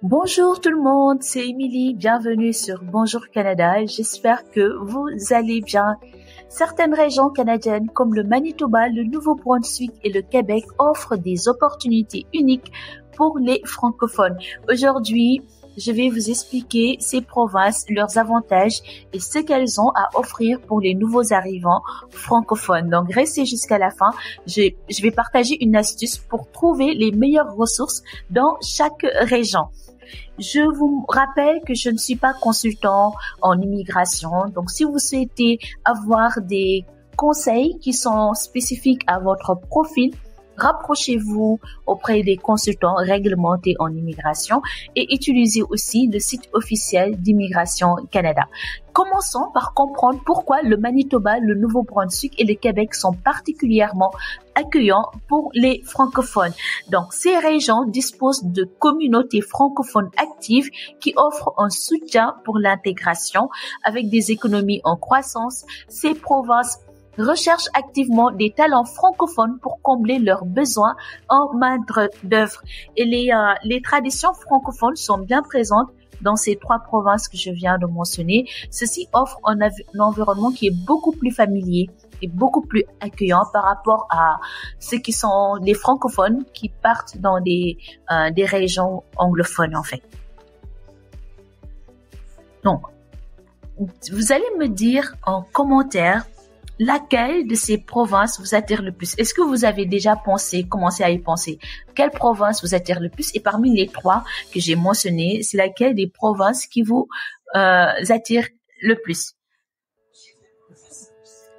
Bonjour tout le monde, c'est Émilie, bienvenue sur Bonjour Canada, j'espère que vous allez bien. Certaines régions canadiennes comme le Manitoba, le Nouveau-Brunswick et le Québec offrent des opportunités uniques pour les francophones. Aujourd'hui, je vais vous expliquer ces provinces, leurs avantages et ce qu'elles ont à offrir pour les nouveaux arrivants francophones. Donc, restez jusqu'à la fin. Je vais partager une astuce pour trouver les meilleures ressources dans chaque région. Je vous rappelle que je ne suis pas consultant en immigration. Donc, si vous souhaitez avoir des conseils qui sont spécifiques à votre profil, rapprochez-vous auprès des consultants réglementés en immigration et utilisez aussi le site officiel d'Immigration Canada. Commençons par comprendre pourquoi le Manitoba, le Nouveau-Brunswick et le Québec sont particulièrement accueillants pour les francophones. Donc, ces régions disposent de communautés francophones actives qui offrent un soutien pour l'intégration avec des économies en croissance. Ces provinces recherchent activement des talents francophones pour combler leurs besoins en main-d'œuvre. Et les traditions francophones sont bien présentes dans ces trois provinces que je viens de mentionner. Ceci offre un environnement qui est beaucoup plus familier et beaucoup plus accueillant par rapport à ceux qui sont les francophones qui partent dans des régions anglophones en fait. Donc, vous allez me dire en commentaire laquelle de ces provinces vous attire le plus? Est-ce que vous avez déjà commencé à y penser? Quelle province vous attire le plus? Et parmi les trois que j'ai mentionnées, c'est laquelle des provinces qui vous attire le plus?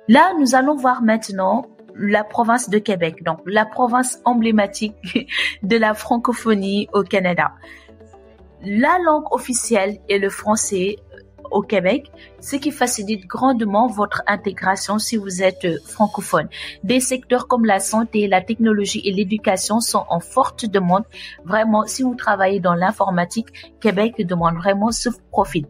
Là, nous allons voir maintenant la province de Québec, donc la province emblématique de la francophonie au Canada. La langue officielle est le français au Québec, ce qui facilite grandement votre intégration si vous êtes francophone. Des secteurs comme la santé, la technologie et l'éducation sont en forte demande. Vraiment, si vous travaillez dans l'informatique, Québec demande vraiment ce profil.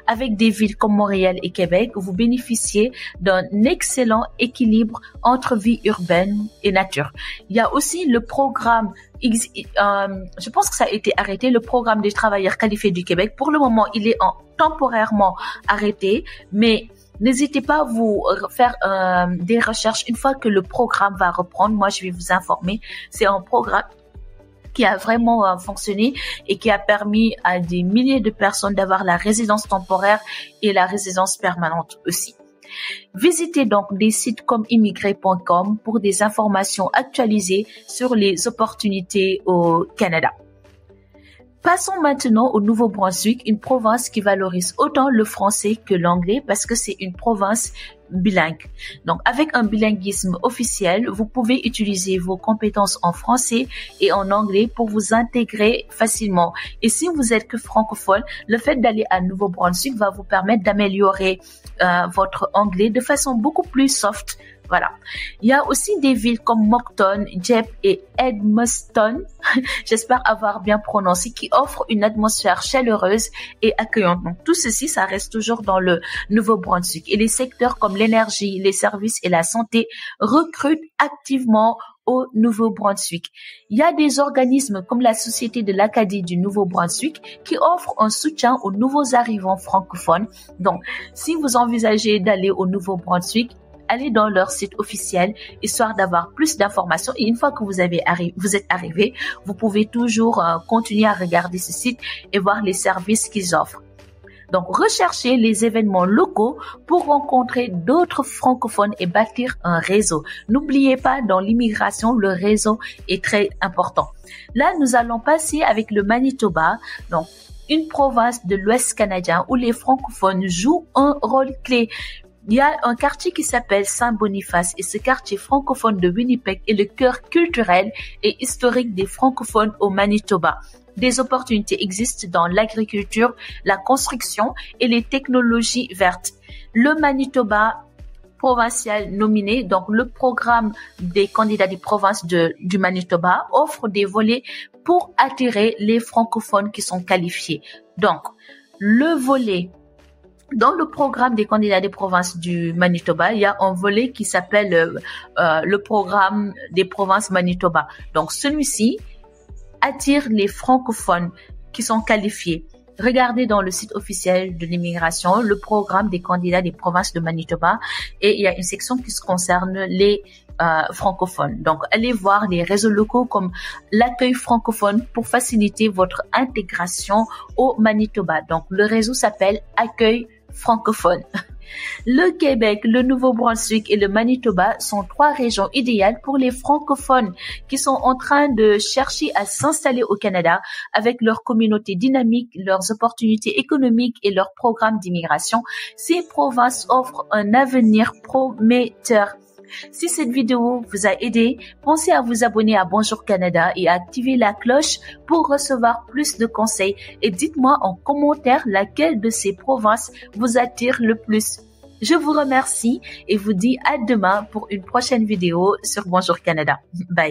Avec des villes comme Montréal et Québec, vous bénéficiez d'un excellent équilibre entre vie urbaine et nature. Il y a aussi le programme, je pense que ça a été arrêté, le programme des travailleurs qualifiés du Québec. Pour le moment, il est temporairement arrêté, mais n'hésitez pas à vous faire des recherches une fois que le programme va reprendre. Moi, je vais vous informer. C'est un programme qui a vraiment fonctionné et qui a permis à des milliers de personnes d'avoir la résidence temporaire et la résidence permanente aussi. Visitez donc des sites comme immigré.com pour des informations actualisées sur les opportunités au Canada. Passons maintenant au Nouveau-Brunswick, une province qui valorise autant le français que l'anglais parce que c'est une province bilingue. Donc, avec un bilinguisme officiel, vous pouvez utiliser vos compétences en français et en anglais pour vous intégrer facilement. Et si vous êtes que francophone, le fait d'aller à Nouveau-Brunswick va vous permettre d'améliorer votre anglais de façon beaucoup plus soft. Voilà. Il y a aussi des villes comme Moncton, Dieppe et Edmundston, j'espère avoir bien prononcé, qui offrent une atmosphère chaleureuse et accueillante. Donc, tout ceci, ça reste toujours dans le Nouveau-Brunswick. Et les secteurs comme l'énergie, les services et la santé recrutent activement au Nouveau-Brunswick. Il y a des organismes comme la Société de l'Acadie du Nouveau-Brunswick qui offrent un soutien aux nouveaux arrivants francophones. Donc, si vous envisagez d'aller au Nouveau-Brunswick, allez dans leur site officiel, histoire d'avoir plus d'informations. Et une fois que vous êtes arrivé, vous pouvez toujours continuer à regarder ce site et voir les services qu'ils offrent. Donc, recherchez les événements locaux pour rencontrer d'autres francophones et bâtir un réseau. N'oubliez pas, dans l'immigration, le réseau est très important. Là, nous allons passer avec le Manitoba, donc une province de l'Ouest canadien où les francophones jouent un rôle clé. Il y a un quartier qui s'appelle Saint-Boniface et ce quartier francophone de Winnipeg est le cœur culturel et historique des francophones au Manitoba. Des opportunités existent dans l'agriculture, la construction et les technologies vertes. Le Manitoba provincial nominé, donc le programme des candidats des provinces du Manitoba, offre des volets pour attirer les francophones qui sont qualifiés. Donc, le volet dans le programme des candidats des provinces du Manitoba, il y a un volet qui s'appelle le programme des provinces Manitoba. Donc, celui-ci attire les francophones qui sont qualifiés. Regardez dans le site officiel de l'immigration le programme des candidats des provinces de Manitoba et il y a une section qui se concerne les francophones. Donc, allez voir les réseaux locaux comme l'accueil francophone pour faciliter votre intégration au Manitoba. Donc, le réseau s'appelle Accueil francophone. Le Québec, le Nouveau-Brunswick et le Manitoba sont 3 régions idéales pour les francophones qui sont en train de chercher à s'installer au Canada avec leur communauté dynamique, leurs opportunités économiques et leurs programmes d'immigration. Ces provinces offrent un avenir prometteur. Si cette vidéo vous a aidé, pensez à vous abonner à Bonjour Canada et à activer la cloche pour recevoir plus de conseils. Et dites-moi en commentaire laquelle de ces provinces vous attire le plus. Je vous remercie et vous dis à demain pour une prochaine vidéo sur Bonjour Canada. Bye.